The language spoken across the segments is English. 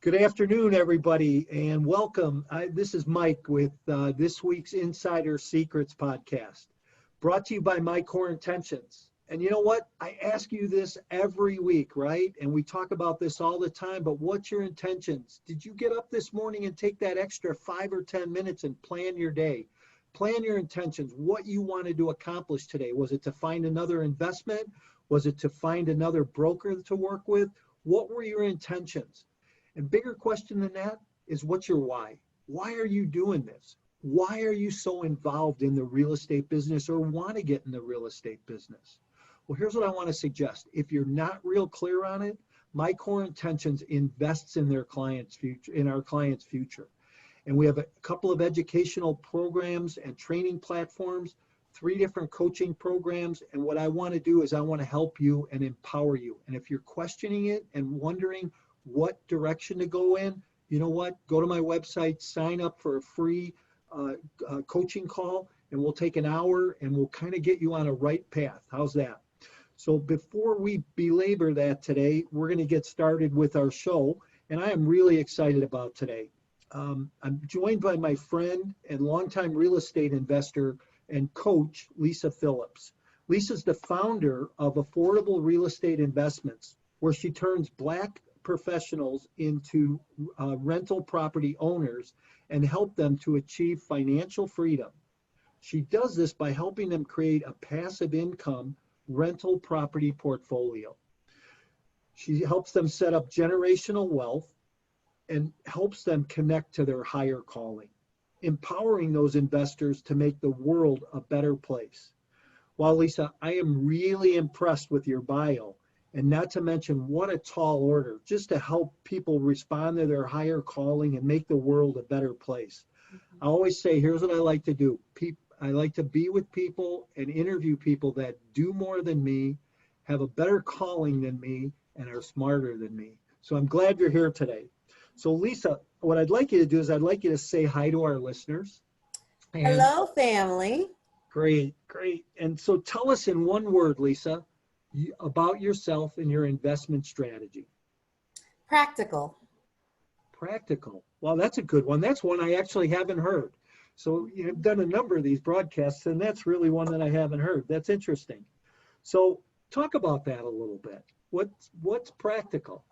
Good afternoon, everybody, and welcome. This is Mike with this week's Insider Secrets podcast, brought to you by My Core Intentions. And you know what? I ask you this every week, right? And we talk about this all the time, but what's your intentions? Did you get up this morning and take that extra 5 or 10 minutes and plan your day? Plan your intentions, what you wanted to accomplish today. Was it to find another investment? Was it to find another broker to work with? What were your intentions? And bigger question than that is, what's your why? Why are you doing this? Why are you so involved in the real estate business or want to get in the real estate business? Well, here's what I want to suggest. If you're not real clear on it, My Core Intentions invests in their clients' future, in our clients' future. And we have a couple of educational programs and training platforms, 3 different coaching programs. And what I want to do is I want to help you and empower you. And if you're questioning it and wondering what direction to go in, you know what? Go to my website, sign up for a free coaching call, and we'll take an hour and we'll kind of get you on a right path. How's that? So before we belabor that today, we're going to get started with our show, and I am really excited about today. I'm joined by my friend and longtime real estate investor and coach, Lisa Phillips. Lisa's the founder of Affordable Real Estate Investments, where she turns Black professionals into rental property owners and help them to achieve financial freedom. She does this by helping them create a passive income rental property portfolio. She helps them set up generational wealth and helps them connect to their higher calling, empowering those investors to make the world a better place. Well, Lisa, I am really impressed with your bio. And not to mention, what a tall order, just to help people respond to their higher calling and make the world a better place. I always say, here's what I like to do. I like to be with people and interview people that do more than me, have a better calling than me, and are smarter than me. So I'm glad you're here today. So Lisa, what I'd like you to do is I'd like you to say hi to our listeners. And hello, family. Great. And so tell us in one word, Lisa, about yourself and your investment strategy. Practical. Well, that's a good one. That's one I actually haven't heard. So you've done a number of these broadcasts, and that's really one that I haven't heard. That's interesting. So talk about that a little bit. What's practical?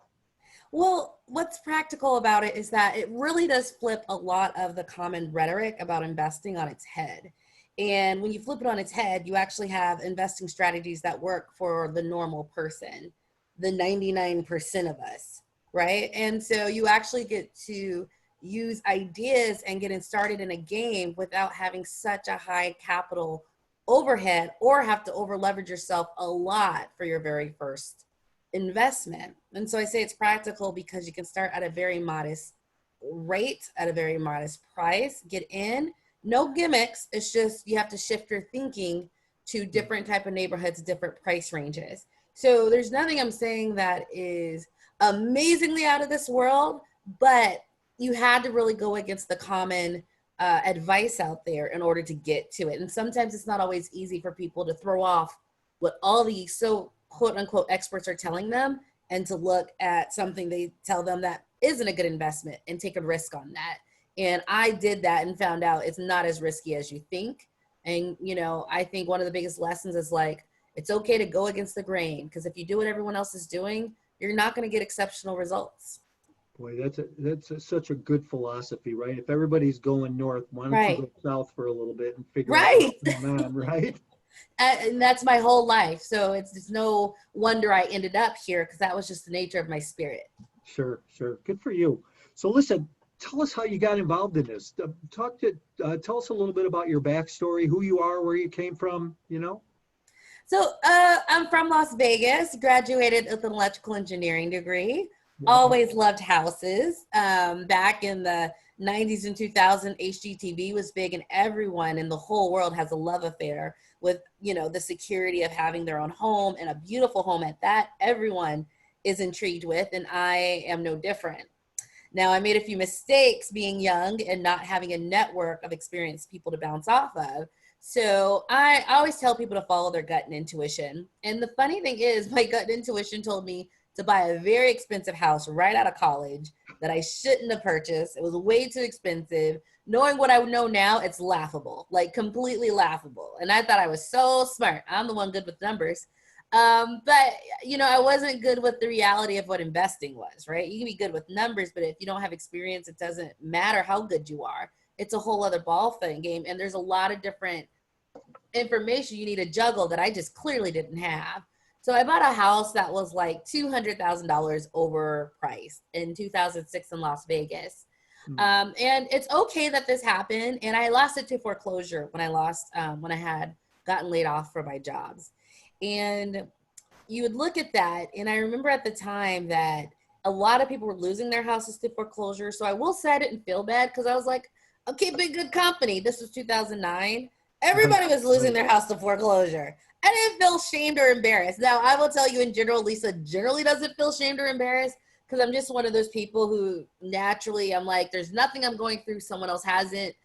Well, what's practical about it is that it really does flip a lot of the common rhetoric about investing on its head. And when you flip it on its head, you actually have investing strategies that work for the normal person, the 99% of us, right? And so you actually get to use ideas and getting started in a game without having such a high capital overhead or have to over leverage yourself a lot for your very first investment. And so I say it's practical because you can start at a very modest rate, at a very modest price, get in. No gimmicks. It's just you have to shift your thinking to different type of neighborhoods, different price ranges. So there's nothing I'm saying that is amazingly out of this world, but you had to really go against the common advice out there in order to get to it. And sometimes it's not always easy for people to throw off what all the so quote unquote experts are telling them and to look at something they tell them that isn't a good investment and take a risk on that. And I did that and found out it's not as risky as you think. And, you know, I think one of the biggest lessons is like, it's okay to go against the grain, because if you do what everyone else is doing, you're not going to get exceptional results. Boy, that's such a good philosophy, right? If everybody's going north, why don't you go south for a little bit and figure out what's going on, right? And that's my whole life. So it's no wonder I ended up here, because that was just the nature of my spirit. Sure. Good for you. So listen, tell us how you got involved in this. Tell us a little bit about your backstory, who you are, where you came from, you know? So I'm from Las Vegas, graduated with an electrical engineering degree. Wow. Always loved houses. Back in the 90s and 2000, HGTV was big, and everyone in the whole world has a love affair with, you know, the security of having their own home, and a beautiful home at that. Everyone is intrigued with, and I am no different. Now, I made a few mistakes being young and not having a network of experienced people to bounce off of. So I always tell people to follow their gut and intuition. And the funny thing is, my gut and intuition told me to buy a very expensive house right out of college that I shouldn't have purchased. It was way too expensive. Knowing what I know now, it's laughable, like completely laughable. And I thought I was so smart. I'm the one good with numbers. But I wasn't good with the reality of what investing was, right? You can be good with numbers, but if you don't have experience, it doesn't matter how good you are. It's a whole other ball game. And there's a lot of different information you need to juggle that I just clearly didn't have. So I bought a house that was like $200,000 overpriced in 2006 in Las Vegas. And it's okay that this happened. And I lost it to foreclosure when I had gotten laid off from my jobs. And you would look at that. And I remember at the time that a lot of people were losing their houses to foreclosure. So I will say I didn't feel bad because I was like, okay, big good company. This was 2009. Everybody was losing their house to foreclosure. I didn't feel shamed or embarrassed. Now, I will tell you in general, Lisa generally doesn't feel shamed or embarrassed because I'm just one of those people who naturally, I'm like, there's nothing I'm going through someone else hasn't.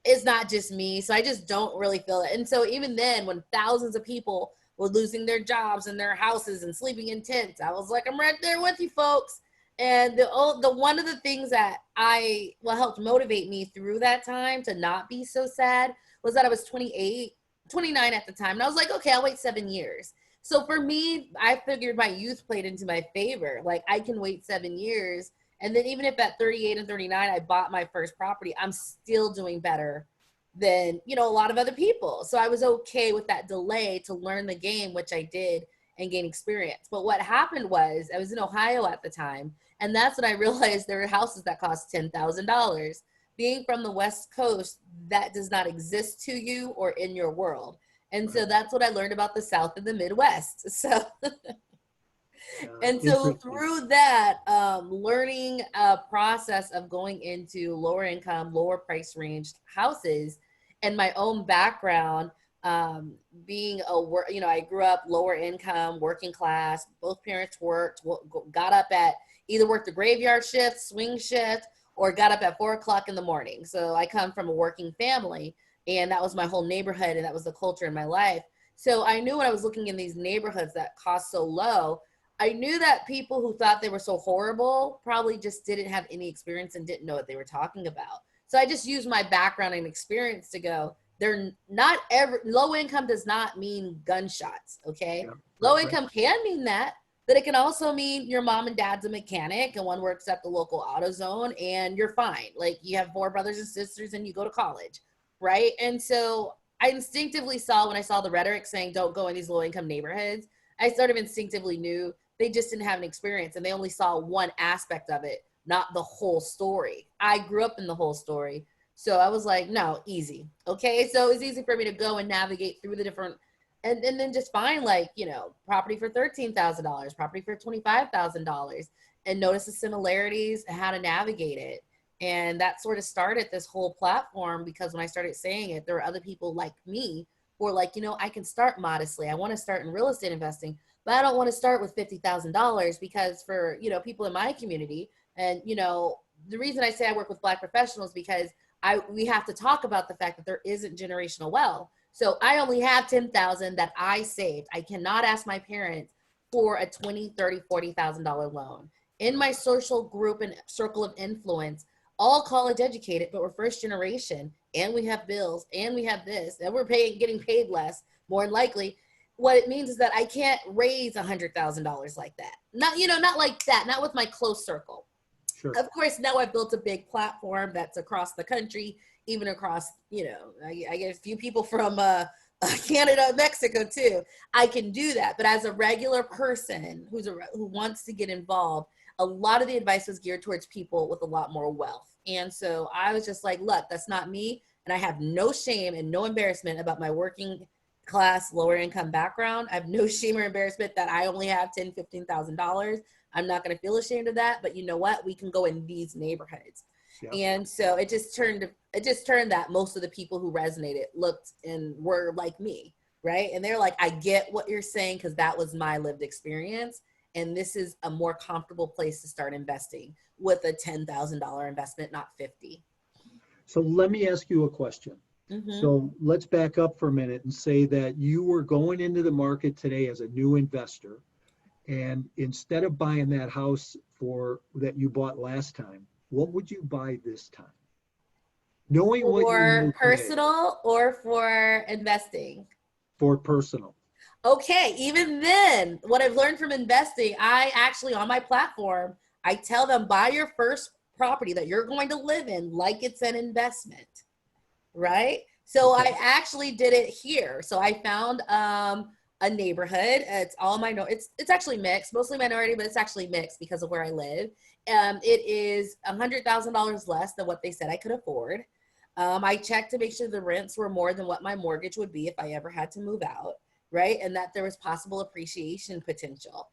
It's not just me. So I just don't really feel it. And so even then, when thousands of people were losing their jobs and their houses and sleeping in tents, I was like, I'm right there with you folks. And the one of the things that helped motivate me through that time to not be so sad was that I was 29 at the time. And I was like, okay, I'll wait 7 years. So for me, I figured my youth played into my favor. Like I can wait 7 years. And then even if at 38 and 39, I bought my first property, I'm still doing better than, a lot of other people. So I was okay with that delay to learn the game, which I did, and gain experience. But what happened was I was in Ohio at the time. And that's when I realized there were houses that cost $10,000. Being from the West Coast, that does not exist to you or in your world. And so that's what I learned about the South and the Midwest. So, and so through that learning process of going into lower income, lower price range houses and my own background, being I grew up lower income, working class, both parents worked, got up at either worked the graveyard shift, swing shift, or got up at 4 o'clock in the morning. So I come from a working family, and that was my whole neighborhood, and that was the culture in my life. So I knew when I was looking in these neighborhoods that cost so low, I knew that people who thought they were so horrible probably just didn't have any experience and didn't know what they were talking about. So I just used my background and experience to go, low income does not mean gunshots, okay? Yeah, low income can mean that, but it can also mean your mom and dad's a mechanic and one works at the local AutoZone and you're fine. Like you have 4 brothers and sisters and you go to college, right? And so I instinctively saw when I saw the rhetoric saying don't go in these low income neighborhoods, I sort of instinctively knew they just didn't have an experience and they only saw one aspect of it, not the whole story. I grew up in the whole story. So I was like, no, easy. Okay. So it's easy for me to go and navigate through the different and then just find property for $13,000, property for $25,000 and notice the similarities and how to navigate it. And that sort of started this whole platform because when I started saying it, there were other people like me who were like, I can start modestly. I want to start in real estate investing, but I don't want to start with $50,000 because for, people in my community and, the reason I say I work with Black professionals because we have to talk about the fact that there isn't generational wealth. So I only have $10,000 that I saved. I cannot ask my parents for a $20,000, $30,000, $40,000 loan. In my social group and circle of influence, all college educated, but we're first generation and we have bills and we have this and we're getting paid less, more than likely. What it means is that I can't raise $100,000 like that. Not like that, not with my close circle. Sure. Of course, now I've built a big platform that's across the country, even across, I get a few people from Canada, Mexico too. I can do that. But as a regular person who wants to get involved, a lot of the advice was geared towards people with a lot more wealth. And so I was just like, look, that's not me. And I have no shame and no embarrassment about my working class, lower income background. I have no shame or embarrassment that I only have $10,000, $15,000. I'm not going to feel ashamed of that, but you know what? We can go in these neighborhoods. Yep. And so it just turned that most of the people who resonated looked and were like me, right? And they're like, I get what you're saying because that was my lived experience. And this is a more comfortable place to start investing with a $10,000 investment, not 50. So let me ask you a question. Mm-hmm. So let's back up for a minute and say that you were going into the market today as a new investor. And instead of buying that house that you bought last time, what would you buy this time? Knowing what you For know today, personal or for investing? for personal. Okay, even then, what I've learned from investing, I actually on my platform, I tell them buy your first property that you're going to live in like it's an investment, right? So Okay. I actually did it here. So I found a neighborhood. It's all it's actually mixed, mostly minority, but it's actually mixed because of where I live. It is $100,000 less than what they said I could afford. I checked to make sure the rents were more than what my mortgage would be if I ever had to move out, right? And that there was possible appreciation potential.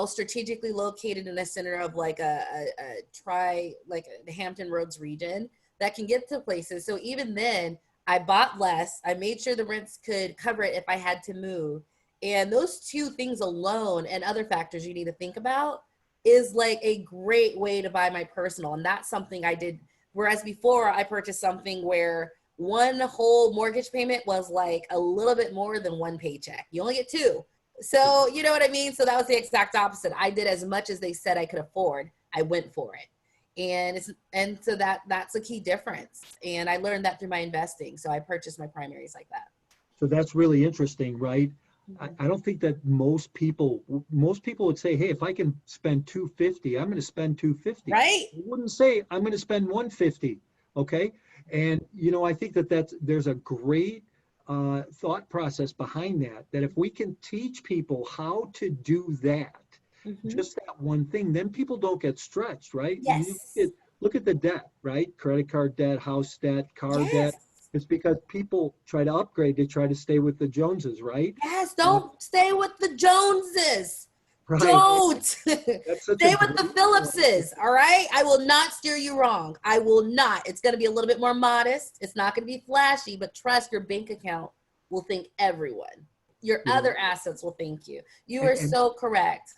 Strategically located in the center of like like the Hampton Roads region that can get to places. So even then, I bought less. I made sure the rents could cover it if I had to move. And those two things alone and other factors you need to think about is like a great way to buy my personal. And that's something I did. Whereas before I purchased something where one whole mortgage payment was like a little bit more than one paycheck. You only get two. So you know what I mean? So that was the exact opposite. I did as much as they said I could afford. I went for it. And so that's a key difference. And I learned that through my investing. So I purchased my primaries like that. So that's really interesting, right? Mm-hmm. I don't think that most people would say, hey, if I can spend 250, I'm going to spend 250. Right? They wouldn't say I'm going to spend 150. Okay. And, I think that there's a great thought process behind that, that if we can teach people how to do that, Mm-hmm. just that one thing, then people don't get stretched, right? And you Yes. look at the debt, right? Credit card debt, house debt, car debt. Yes. It's because people try to upgrade to try to stay with the Joneses, right? Yes. Uh, Don't stay with the Joneses. right. Don't That's such a stay with the great point. Phillipses. All right. I will not steer you wrong. I will not. It's going to be a little bit more modest. It's not going to be flashy, but trust your bank account will thank everyone. Your You know, other assets will thank you. You are and so correct.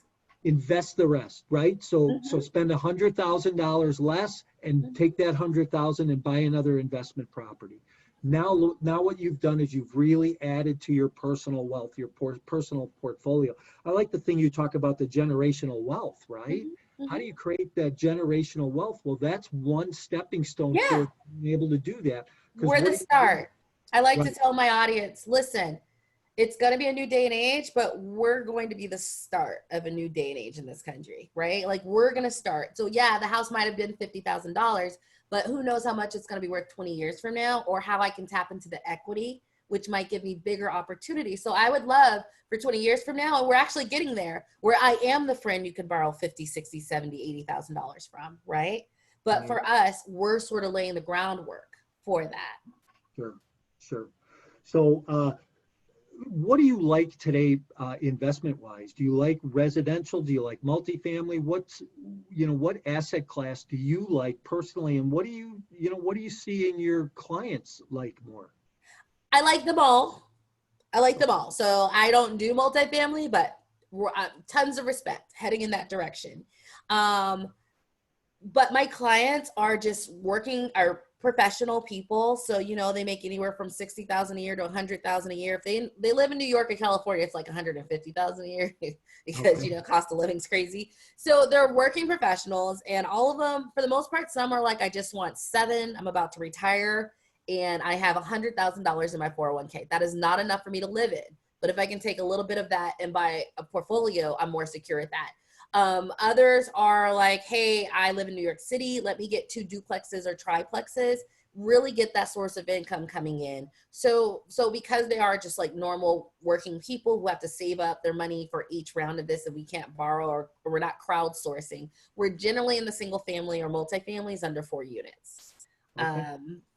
invest the rest, right? So Mm-hmm. spend $100,000 less and take that 100,000 and buy another investment property. Now what you've done is you've really added to your personal wealth, your personal portfolio. I like the thing you talk about, the generational wealth, right? Mm-hmm. How Mm-hmm. do you create that generational wealth? Well, that's one stepping stone Yeah. toward being able to do that. Because We're what the do you do? start. I like to Right. tell my audience, listen, it's going to be a new day and age, but we're going to be the start of a new day and age in this country, right? Like we're going to start. So yeah, the house might have been $50,000, but who knows how much it's going to be worth 20 years from now, or how I can tap into the equity, which might give me bigger opportunities. So I would love for 20 years from now, and we're actually getting there, where I am the friend you could borrow 50, 60, 70, $80,000 from, right? But Right. for us, we're sort of laying the groundwork for that. Sure. Sure. So, what do you like today, investment wise? Do you like residential? Do you like multifamily? What asset class do you like personally? And what do you see in your clients like more? I like them all. I like them all. So I don't do multifamily, but tons of respect heading in that direction. Um, but my clients are just are professional people. So, they make anywhere from 60,000 a year to 100,000 a year. If they live in New York or California, it's like 150,000 a year because, Okay. cost of living's crazy. So they're working professionals, and all of them, for the most part, some are like, I just want 7, I'm about to retire, and I have $100,000 in my 401k. That is not enough for me to live in. But if I can take a little bit of that and buy a portfolio, I'm more secure at that. Others are like, hey, I live in New York City. Let me get 2 duplexes or triplexes, really get that source of income coming in. So because they are just like normal working people who have to save up their money for each round of this, and we can't borrow, or we're not crowdsourcing, we're generally in the single family or multifamilies under 4 units. Okay.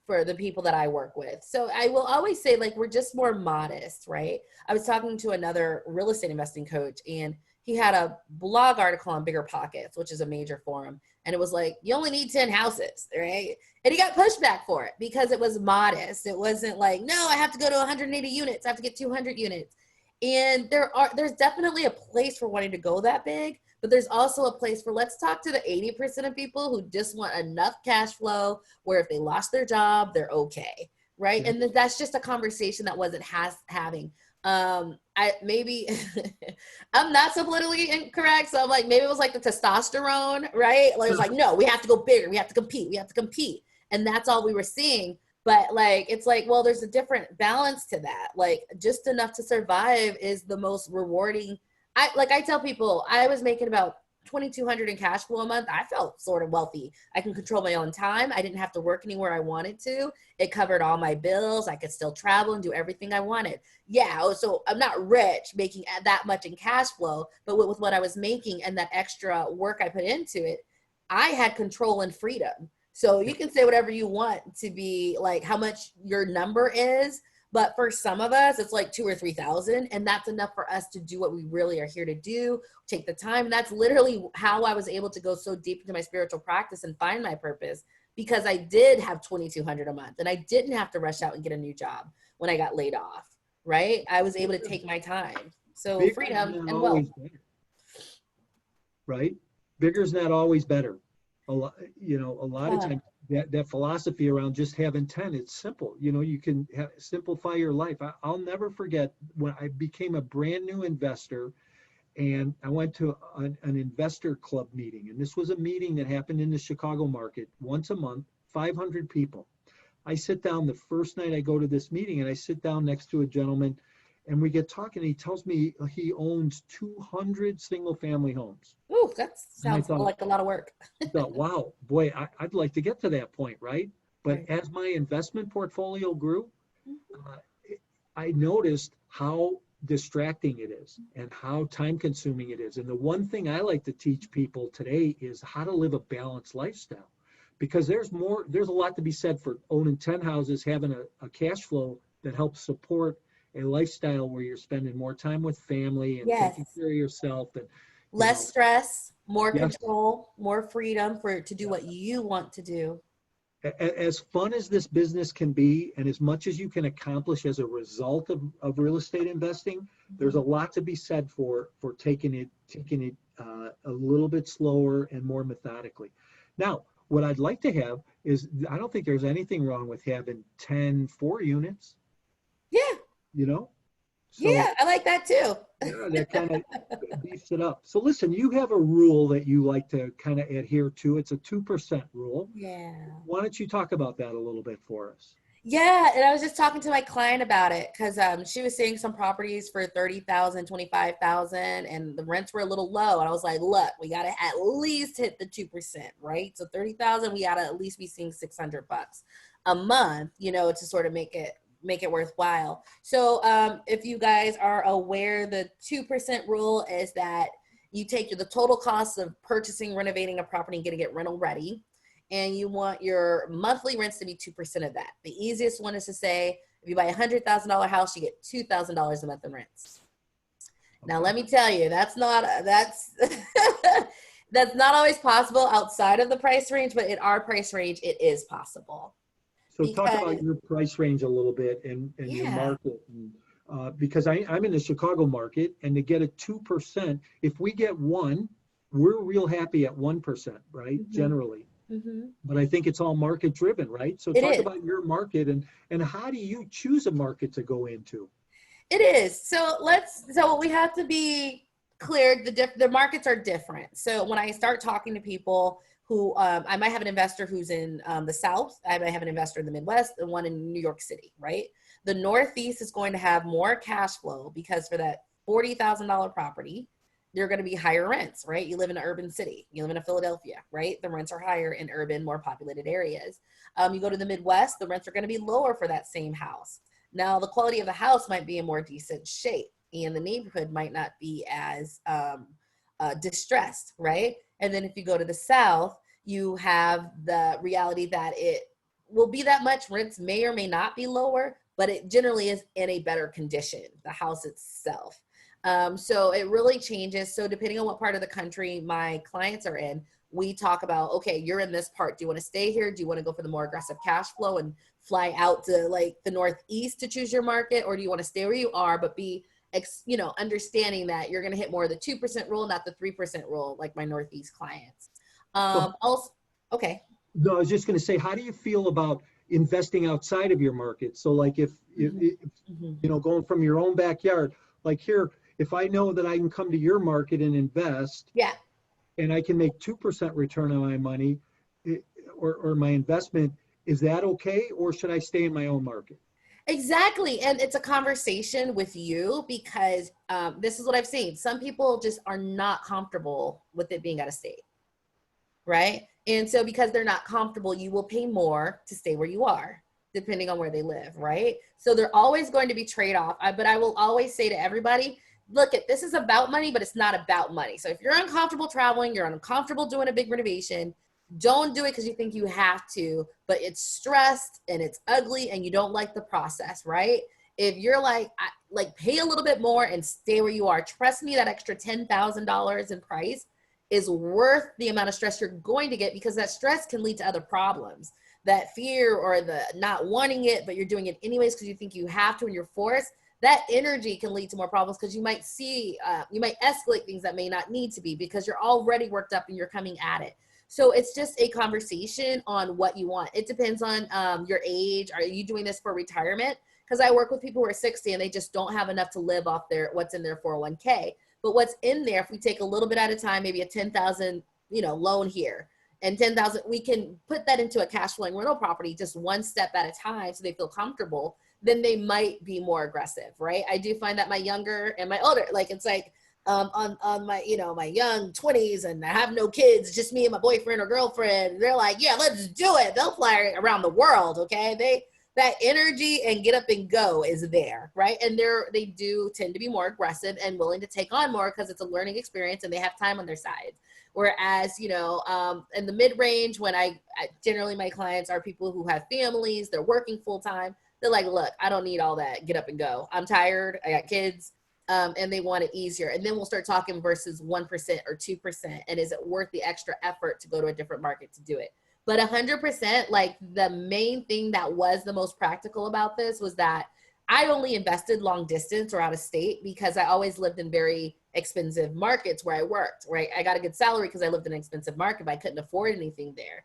For the people that I work with. So I will always say, like, we're just more modest, right? I was talking to another real estate investing coach, and he had a blog article on Bigger Pockets, which is a major forum. And it was like, you only need 10 houses, right? And he got pushback for it because it was modest. It wasn't like, no, I have to go to 180 units. I have to get 200 units. And there's definitely a place for wanting to go that big, but there's also a place for, let's talk to the 80% of people who just want enough cash flow where if they lost their job, they're okay, right? Yeah. And that's just a conversation that wasn't having. I maybe I'm not so politically incorrect. So I'm like, maybe it was like the testosterone, right? Like, it was like, no, we have to go bigger. We have to compete. We have to compete. And that's all we were seeing. But like, it's like, well, there's a different balance to that. Like, just enough to survive is the most rewarding. I tell people I was making about 2,200 in cash flow a month. I felt sort of wealthy. I can control my own time. I didn't have to work anywhere I wanted to. It covered all my bills. I could still travel and do everything I wanted. Yeah, so I'm not rich making that much in cash flow, but with what I was making and that extra work I put into it, I had control and freedom. So you can say whatever you want to be like how much your number is, but for some of us, it's like 2,000 or 3,000, and that's enough for us to do what we really are here to do. Take the time. And that's literally how I was able to go so deep into my spiritual practice and find my purpose, because I did have 2,200 a month, and I didn't have to rush out and get a new job when I got laid off. Right? I was able to take my time. So Bigger freedom is not and wealth. always better, right? Bigger is not always better. A lot, a lot of times that philosophy around just having 10, it's simple. You can simplify your life. I'll never forget when I became a brand new investor, and I went to an investor club meeting. And this was a meeting that happened in the Chicago market once a month, 500 people. I sit down the first night I go to this meeting, and I sit down next to a gentleman, and we get talking. He tells me he owns 200 single family homes. Ooh, that And I sounds like a lot of work. thought, wow, boy, I'd like to get to that point, right? But Right. as my investment portfolio grew, uh, I noticed how distracting it is and how time consuming it is. And the one thing I like to teach people today is how to live a balanced lifestyle, because there's a lot to be said for owning 10 houses, having a cash flow that helps support a lifestyle where you're spending more time with family and taking Yes. care of yourself. And, Less stress, more yes, control, more freedom to do what yes. you want to do. As fun as this business can be, and as much as you can accomplish as a result of real estate investing, there's a lot to be said for taking it a little bit slower and more methodically. Now, what I'd like to have is, I don't think there's anything wrong with having 10 4 units, Yeah. So Yeah. I like that too. yeah, that kind of beefs it up. So listen, you have a rule that you like to kind of adhere to. It's a 2% rule. Yeah. Why don't you talk about that a little bit for us? Yeah, and I was just talking to my client about it because she was seeing some properties for 30,000, 25,000, and the rents were a little low. And I was like, look, we got to at least hit the 2%, right? So 30,000, we got to at least be seeing $600 a month, to sort of make it worthwhile. So if you guys are aware, the 2% rule is that you take the total cost of purchasing, renovating a property, and getting it rental ready, and you want your monthly rents to be 2% of that. The easiest one is to say, if you buy a $100,000 house, you get $2,000 a month in rents. Now, let me tell you, that's that's not always possible outside of the price range, but in our price range, it is possible. So talk about your price range a little bit and your market. And, because I'm in the Chicago market, and to get a 2%, if we get one, we're real happy at 1%, right? Mm-hmm. Generally. Mm-hmm. But I think it's all market driven, right? So talk about your market and how do you choose a market to go into? It is. So we have to be clear. The markets are different. So when I start talking to people who, I might have an investor who's in the South, I might have an investor in the Midwest, and one in New York City, right? The Northeast is going to have more cash flow because for that $40,000 property, they're going to be higher rents, right? You live in an urban city. You live in a Philadelphia, right? The rents are higher in urban, more populated areas. You go to the Midwest, the rents are going to be lower for that same house. Now, the quality of the house might be in more decent shape, and the neighborhood might not be as distressed, right? And then if you go to the South, you have the reality that it will be that much. Rents may or may not be lower, but it generally is in a better condition, the house itself. So it really changes. So depending on what part of the country my clients are in, we talk about, okay, you're in this part. Do you want to stay here? Do you want to go for the more aggressive cash flow and fly out to like the Northeast to choose your market? Or do you want to stay where you are, but be, understanding that you're going to hit more of the 2% rule, not the 3% rule, like my Northeast clients. Also, okay. No, I was just going to say, how do you feel about investing outside of your market. So like if going from your own backyard, like here, if I know that I can come to your market and invest, Yeah. and I can make 2% return on my money or my investment, is that okay? Or should I stay in my own market? Exactly. And it's a conversation with you because this is what I've seen. Some people just are not comfortable with it being out of state, right? And so because they're not comfortable, you will pay more to stay where you are, depending on where they live, right? So they're always going to be trade-off. But I will always say to everybody, look, this is about money, but it's not about money. So if you're uncomfortable traveling, you're uncomfortable doing a big renovation, don't do it because you think you have to, but it's stressed and it's ugly and you don't like the process, right? If you're like pay a little bit more and stay where you are, trust me, that extra $10,000 in price is worth the amount of stress you're going to get, because that stress can lead to other problems. That fear or the not wanting it, but you're doing it anyways because you think you have to and you're forced, that energy can lead to more problems because you might escalate things that may not need to be because you're already worked up and you're coming at it. So it's just a conversation on what you want. It depends on your age. Are you doing this for retirement? Because I work with people who are 60 and they just don't have enough to live off what's in their 401k. But what's in there, if we take a little bit at a time, maybe a 10,000, loan here, and 10,000, we can put that into a cash flowing rental property just one step at a time so they feel comfortable, then they might be more aggressive, right? I do find that my younger and my older, it's like on my, my young 20s and I have no kids, just me and my boyfriend or girlfriend, they're like, yeah, let's do it. They'll fly around the world, okay? That energy and get up and go is there, right? And they do tend to be more aggressive and willing to take on more because it's a learning experience and they have time on their side. Whereas, in the mid-range, when I generally my clients are people who have families, they're working full-time. They're like, look, I don't need all that. Get up and go. I'm tired. I got kids. And they want it easier. And then we'll start talking versus 1% or 2%. And is it worth the extra effort to go to a different market to do it? But 100%, the main thing that was the most practical about this was that I only invested long distance or out of state because I always lived in very expensive markets where I worked, right? I got a good salary because I lived in an expensive market, but I couldn't afford anything there,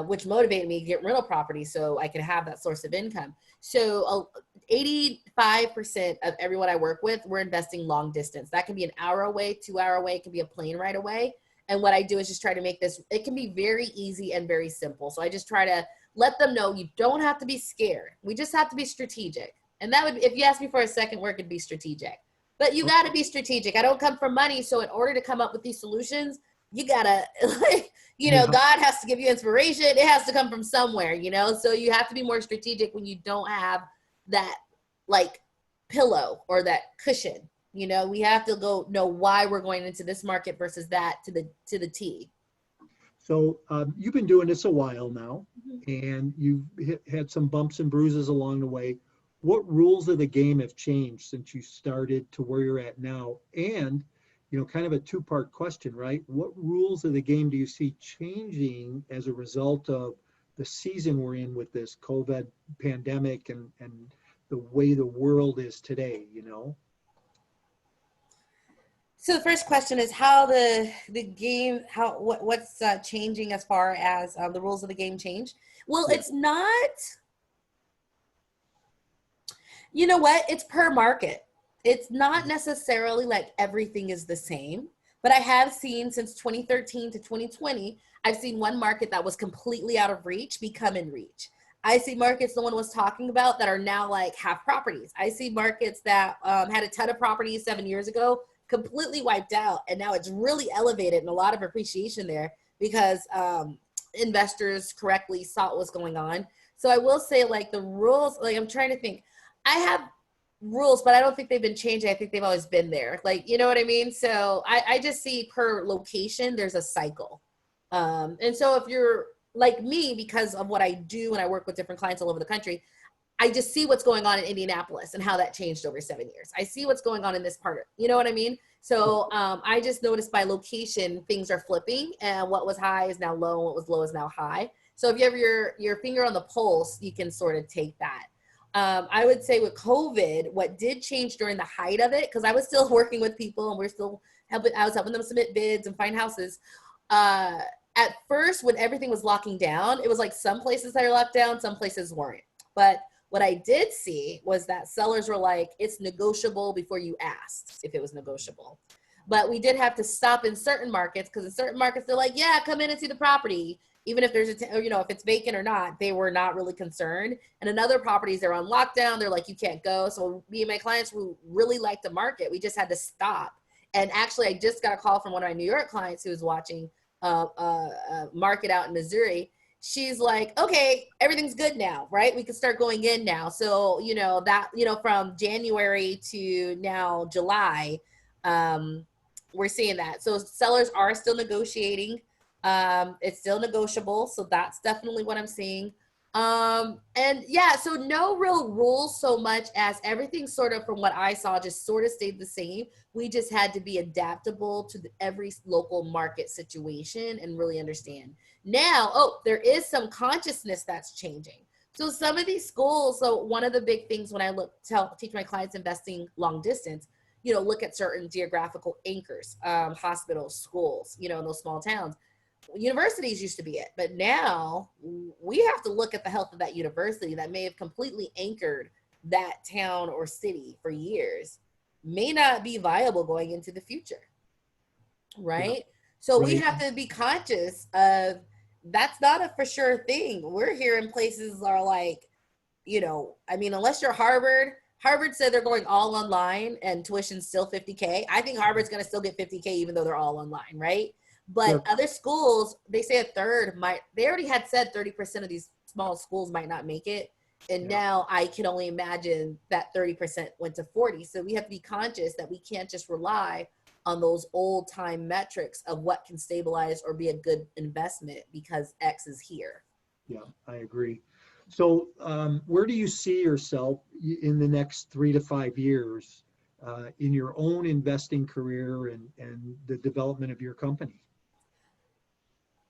which motivated me to get rental property so I could have that source of income. So 85% of everyone I work with, we're investing long distance. That can be an hour away, 2 hour away. It can be a plane ride away. And what I do is just try to make this, it can be very easy and very simple. So I just try to let them know you don't have to be scared. We just have to be strategic. And that would, if you ask me for a second word, it'd be strategic. But you got to be strategic. I don't come from money. So in order to come up with these solutions, you got to, God has to give you inspiration. It has to come from somewhere, So you have to be more strategic when you don't have that pillow or that cushion. We have to know why we're going into this market versus that to the T. So you've been doing this a while now, and you've had some bumps and bruises along the way. What rules of the game have changed since you started to where you're at now? And, kind of a two-part question, right? What rules of the game do you see changing as a result of the season we're in with this COVID pandemic and the way the world is today, So the first question is how the game, what's changing as far as the rules of the game change? Well, It's not, it's per market. It's not necessarily like everything is the same, but I have seen since 2013 to 2020, I've seen one market that was completely out of reach become in reach. I see markets no one was talking about that are now half properties. I see markets that had a ton of properties 7 years ago, completely wiped out. And now it's really elevated and a lot of appreciation there because investors correctly saw what was going on. So I will say the rules, I'm trying to think. I have rules, but I don't think they've been changing. I think they've always been there. You know what I mean? So I just see per location, there's a cycle. And so if you're like me, because of what I do and I work with different clients all over the country, I just see what's going on in Indianapolis and how that changed over 7 years. I see what's going on in this part. You know what I mean? So I just noticed by location, things are flipping and what was high is now low and what was low is now high. So if you have your finger on the pulse, you can sort of take that. I would say with COVID, what did change during the height of it, because I was still working with people and I was helping them submit bids and find houses. at first, when everything was locking down, it was like some places that are locked down, some places weren't. But what I did see was that sellers were like, it's negotiable before you asked if it was negotiable. But we did have to stop in certain markets, because in certain markets, they're like, yeah, come in and see the property. Even if there's if it's vacant or not, they were not really concerned. And in other properties, they're on lockdown. They're like, you can't go. So me and my clients who really like the market, we just had to stop. And actually, I just got a call from one of my New York clients who was watching market out in Missouri. She's like, okay, everything's good now, right? We can start going in now. So, from January to now July, we're seeing that. So sellers are still negotiating. It's still negotiable. So that's definitely what I'm seeing. So no real rules so much as everything sort of from what I saw just sort of stayed the same. We just had to be adaptable to every local market situation and really understand. Now, there is some consciousness that's changing. So some of these schools, so one of the big things when I teach my clients investing long distance, look at certain geographical anchors, hospitals, schools, in those small towns. Universities used to be it, but now we have to look at the health of that university that may have completely anchored that town or city for years, may not be viable going into the future, right? Yeah. So we have to be conscious of that's not a for sure thing. We're hearing places are like, unless you're Harvard said they're going all online and tuition's still $50K. I think Harvard's going to still get $50K even though they're all online, right? But other schools, they say a third they already had said 30% of these small schools might not make it. And now I can only imagine that 30% went to 40. So we have to be conscious that we can't just rely on those old time metrics of what can stabilize or be a good investment because X is here. Yeah, I agree. So where do you see yourself in the next 3 to 5 years in your own investing career and the development of your company?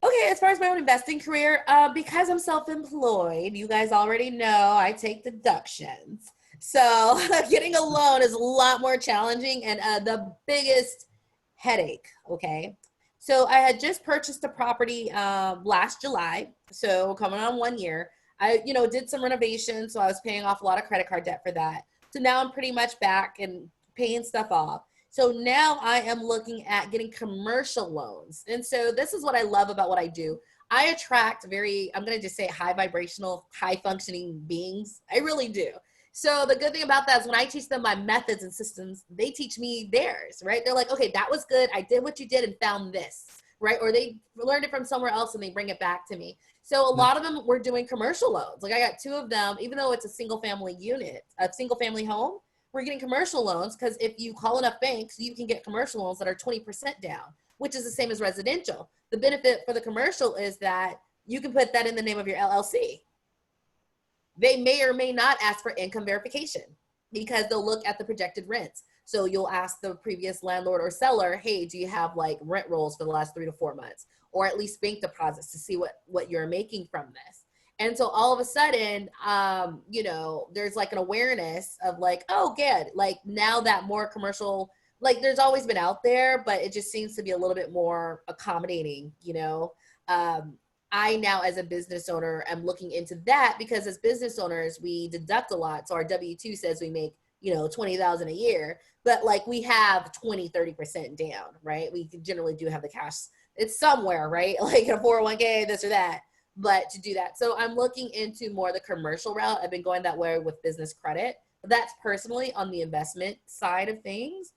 Okay, as far as my own investing career, because I'm self-employed, you guys already know I take deductions. So getting a loan is a lot more challenging and the biggest headache, okay? So I had just purchased a property last July, so coming on 1 year. I, did some renovations, so I was paying off a lot of credit card debt for that. So now I'm pretty much back and paying stuff off. So now I am looking at getting commercial loans. And so this is what I love about what I do. I attract I'm going to just say high vibrational, high functioning beings. I really do. So the good thing about that is when I teach them my methods and systems, they teach me theirs, right? They're like, okay, that was good. I did what you did and found this, right? Or they learned it from somewhere else and they bring it back to me. So a lot of them were doing commercial loans. Like I got 2 of them, even though it's a single family unit, a single family home, we're getting commercial loans because if you call enough banks, you can get commercial loans that are 20% down, which is the same as residential. The benefit for the commercial is that you can put that in the name of your LLC. They may or may not ask for income verification because they'll look at the projected rents. So you'll ask the previous landlord or seller, hey, do you have like rent rolls for the last 3 to 4 months? Or at least bank deposits to see what you're making from this. And so all of a sudden, there's like an awareness of like, oh, good. Like now that more commercial, like there's always been out there, but it just seems to be a little bit more accommodating, I now as a business owner am looking into that because as business owners, we deduct a lot. So our W-2 says we make, $20,000 a year, but like we have 20-30% down, right? We generally do have the cash. It's somewhere, right? Like a 401k, this or that. But to do that. So I'm looking into more the commercial route. I've been going that way with business credit. That's personally on the investment side of things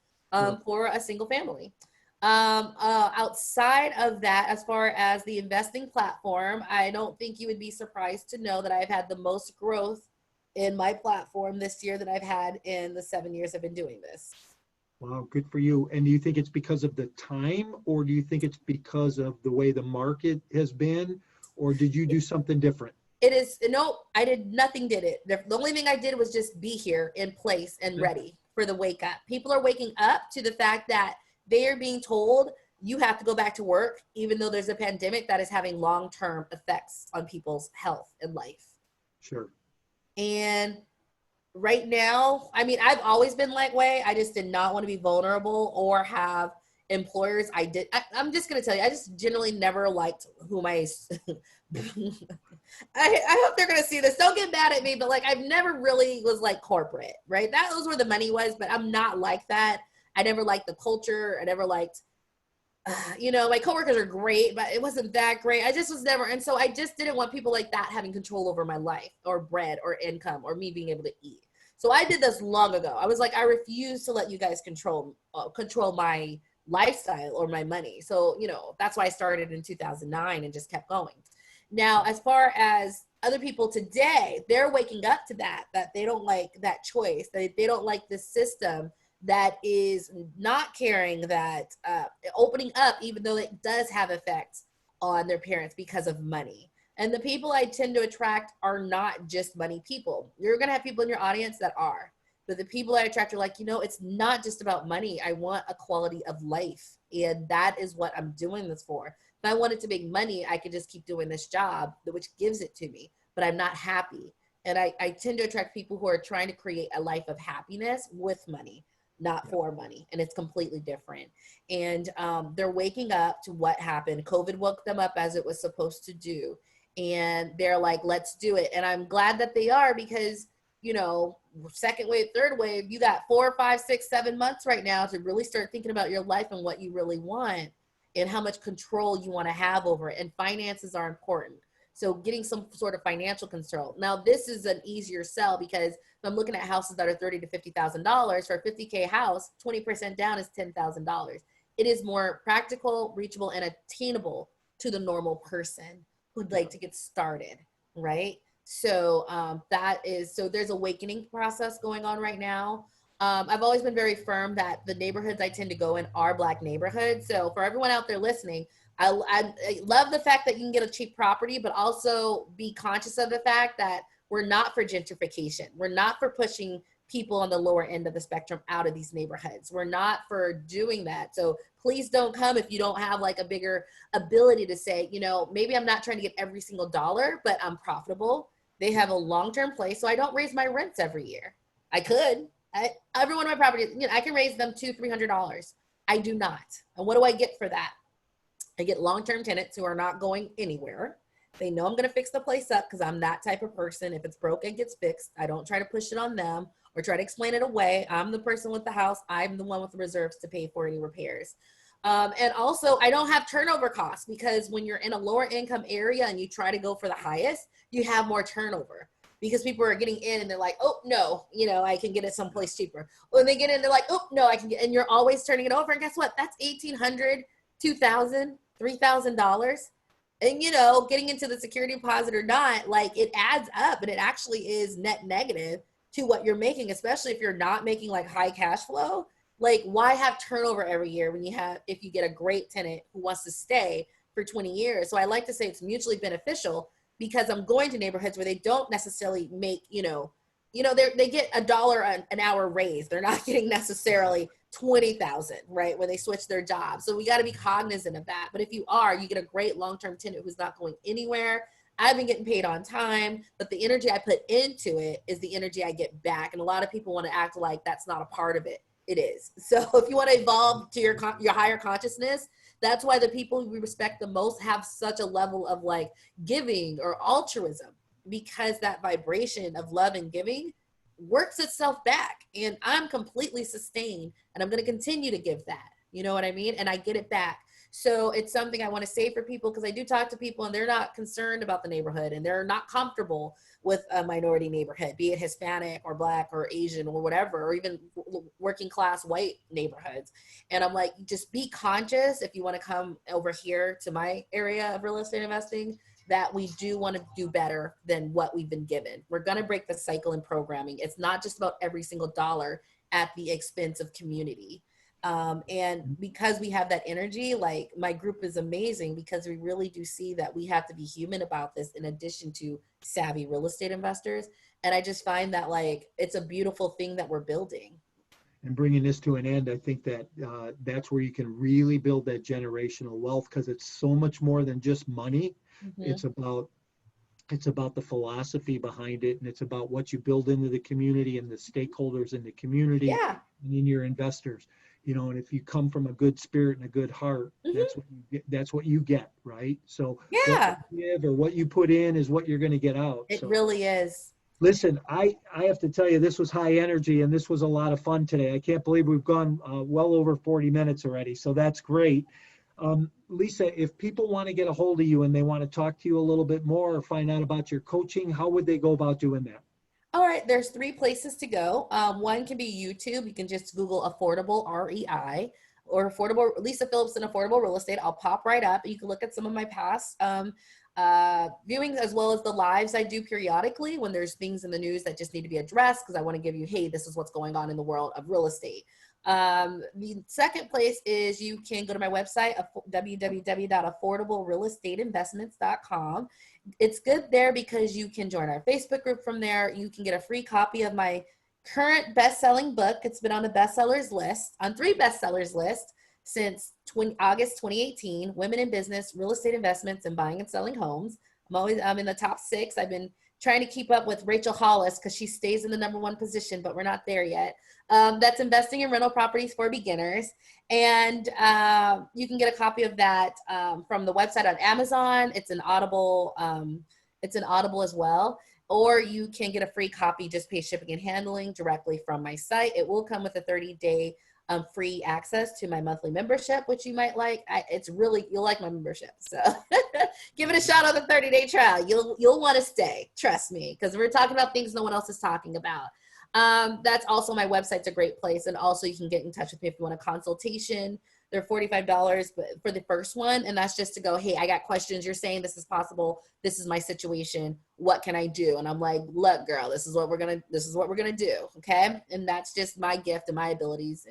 for a single family. Outside of that, as far as the investing platform, I don't think you would be surprised to know that I've had the most growth in my platform this year that I've had in the 7 years I've been doing this. Wow, good for you. And do you think it's because of the time, or do you think it's because of the way the market has been, or did you do something different? It is, no, I did nothing, did it. The only thing I did was just be here in place and ready for the wake up. People are waking up to the fact that they are being told you have to go back to work, even though there's a pandemic that is having long-term effects on people's health and life. Sure. And right now, I mean, I've always been that way. I just did not want to be vulnerable or have employers I'm just going to tell you, I just generally never liked whom I hope they're going to see this. Don't get mad at me, but like, I've never really was like corporate, right? That was where the money was, but I'm not like that. I never liked the culture. I never liked, my coworkers are great, but it wasn't that great. I just was never. And so I just didn't want people like that having control over my life or bread or income or me being able to eat. So I did this long ago. I was like, I refuse to let you guys control my lifestyle or my money. So, that's why I started in 2009 and just kept going. Now, as far as other people today, they're waking up to that they don't like that choice, that they don't like this system that is not caring, that opening up, even though it does have effects on their parents because of money. And the people I tend to attract are not just money people. You're going to have people in your audience that are. But the people I attract are like, it's not just about money. I want a quality of life. And that is what I'm doing this for. If I wanted to make money, I could just keep doing this job, which gives it to me. But I'm not happy. And I tend to attract people who are trying to create a life of happiness with money, not for money. And it's completely different. And they're waking up to what happened. COVID woke them up as it was supposed to do. And they're like, let's do it. And I'm glad that they are, because, second wave, third wave, you got 4, 5, 6, 7 months right now to really start thinking about your life and what you really want and how much control you want to have over it. And finances are important. So getting some sort of financial control. Now, this is an easier sell, because if I'm looking at houses that are $30,000 to $50,000, for a $50K house, 20% down is $10,000. It is more practical, reachable, and attainable to the normal person who'd like to get started, right? So so there's awakening process going on right now. I've always been very firm that the neighborhoods I tend to go in are Black neighborhoods. So for everyone out there listening, I love the fact that you can get a cheap property, but also be conscious of the fact that we're not for gentrification. We're not for pushing people on the lower end of the spectrum out of these neighborhoods. We're not for doing that. So please don't come if you don't have like a bigger ability to say, maybe I'm not trying to get every single dollar, but I'm profitable. They have a long-term play. So I don't raise my rents every year. I could. Every one of my properties, I can raise them $200, $300. I do not. And what do I get for that? I get long-term tenants who are not going anywhere. They know I'm going to fix the place up because I'm that type of person. If it's broke, it gets fixed. I don't try to push it on them or try to explain it away. I'm the person with the house. I'm the one with the reserves to pay for any repairs. And also, I don't have turnover costs, because when you're in a lower income area and you try to go for the highest, you have more turnover, because people are getting in and they're like, oh, no, I can get it someplace cheaper. When they get in, they're like, oh, no, I can get, and you're always turning it over. And guess what? That's $1,800, $2,000, $3,000. And, getting into the security deposit or not, like, it adds up, and it actually is net negative to what you're making, especially if you're not making like high cash flow. Like, why have turnover every year if you get a great tenant who wants to stay for 20 years? So I like to say it's mutually beneficial, because I'm going to neighborhoods where they don't necessarily make, they get $1 an hour raise. They're not getting necessarily 20,000, right? When they switch their job. So we got to be cognizant of that. But if you get a great long-term tenant who's not going anywhere. I've been getting paid on time, but the energy I put into it is the energy I get back. And a lot of people want to act like that's not a part of it. It is. So if you want to evolve to your higher consciousness, that's why the people we respect the most have such a level of like giving or altruism, because that vibration of love and giving works itself back. And I'm completely sustained, and I'm going to continue to give that. You know what I mean? And I get it back. So it's something I want to say for people, because I do talk to people and they're not concerned about the neighborhood, and they're not comfortable with a minority neighborhood, be it Hispanic or Black or Asian or whatever, or even working class white neighborhoods. And I'm like, just be conscious if you want to come over here to my area of real estate investing, that we do want to do better than what we've been given. We're going to break the cycle in programming. It's not just about every single dollar at the expense of community. And because we have that energy, like, my group is amazing, because we really do see that we have to be human about this in addition to savvy real estate investors. And I just find that, like, it's a beautiful thing that we're building. And bringing this to an end, I think that that's where you can really build that generational wealth, because it's so much more than just money. Mm-hmm. It's about the philosophy behind it, and it's about what you build into the community and the stakeholders in the community, and in your investors. and if you come from a good spirit and a good heart, Mhm. that's what you get, right? So what Yeah, you give or what you put in is what you're going to get out. it So really is. listen, I have to tell you, this was high energy and this was a lot of fun today. I can't believe we've gone well over 40 minutes already. So that's great. Lisa, if people want to get a hold of you and they want to talk to you a little bit more or find out about your coaching, how would they go about doing that? All right, there's three places to go. One can be YouTube. You can just Google affordable REI or affordable Lisa Phillips and affordable real estate. I'll pop right up. You can look at some of my past viewings as well as the lives I do periodically when there's things in the news that just need to be addressed because I want to give you, hey, this is what's going on in the world of real estate. The second place is you can go to my website, www.affordablerealestateinvestments.com. It's good there because you can join our Facebook group from there. You can get a free copy of my current best-selling book. It's been on the bestsellers list, on 3 bestsellers list since August 2018, Women in Business, Real Estate Investments, and Buying and Selling Homes. I'm in the top 6. I've been trying to keep up with Rachel Hollis because she stays in the #1 position, but we're not there yet. That's Investing in Rental Properties for Beginners. And you can get a copy of that from the website on Amazon. It's an Audible. It's an Audible as well. Or you can get a free copy, just pay shipping and handling directly from my site. It will come with a 30-day free access to my monthly membership, which you might like. You'll like my membership. So give it a shot on the 30-day trial. You'll want to stay, trust me, because we're talking about things no one else is talking about. That's also my website's a great place. And also you can get in touch with me if you want a consultation. They're $45 for the first one. And that's just to go, hey, I got questions. You're saying this is possible. This is my situation. What can I do? And I'm like, look, girl, this is what we're going to do. Okay. And that's just my gift and my abilities.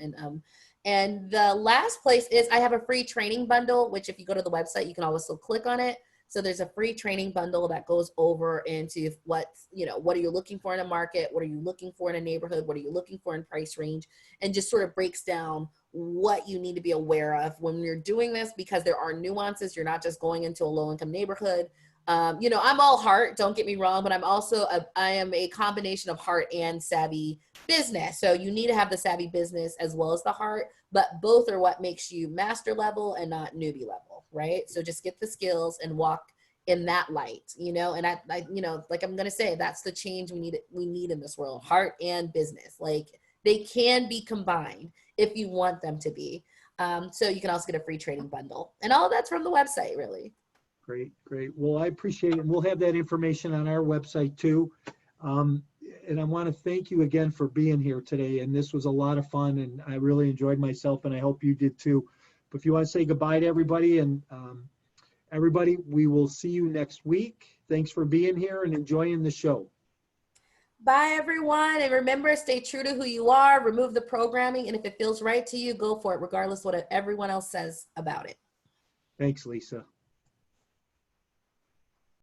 And the last place is I have a free training bundle, which if you go to the website, you can also click on it. So there's a free training bundle that goes over into what are you looking for in a market? What are you looking for in a neighborhood? What are you looking for in price range? And just sort of breaks down what you need to be aware of when you're doing this, because there are nuances. You're not just going into a low-income neighborhood. I'm all heart, don't get me wrong, but I am a combination of heart and savvy business. So you need to have the savvy business as well as the heart, but both are what makes you master level and not newbie level, right? So just get the skills and walk in that light, and I like I'm going to say, that's the change we need in this world, heart and business. Like they can be combined if you want them to be. So you can also get a free training bundle, and all of that's from the website, really. Great, great. Well, I appreciate it. And we'll have that information on our website too. And I want to thank you again for being here today. And this was a lot of fun and I really enjoyed myself and I hope you did too. But if you want to say goodbye to everybody and everybody, we will see you next week. Thanks for being here and enjoying the show. Bye, everyone. And remember, stay true to who you are, remove the programming. And if it feels right to you, go for it, regardless of what everyone else says about it. Thanks, Lisa.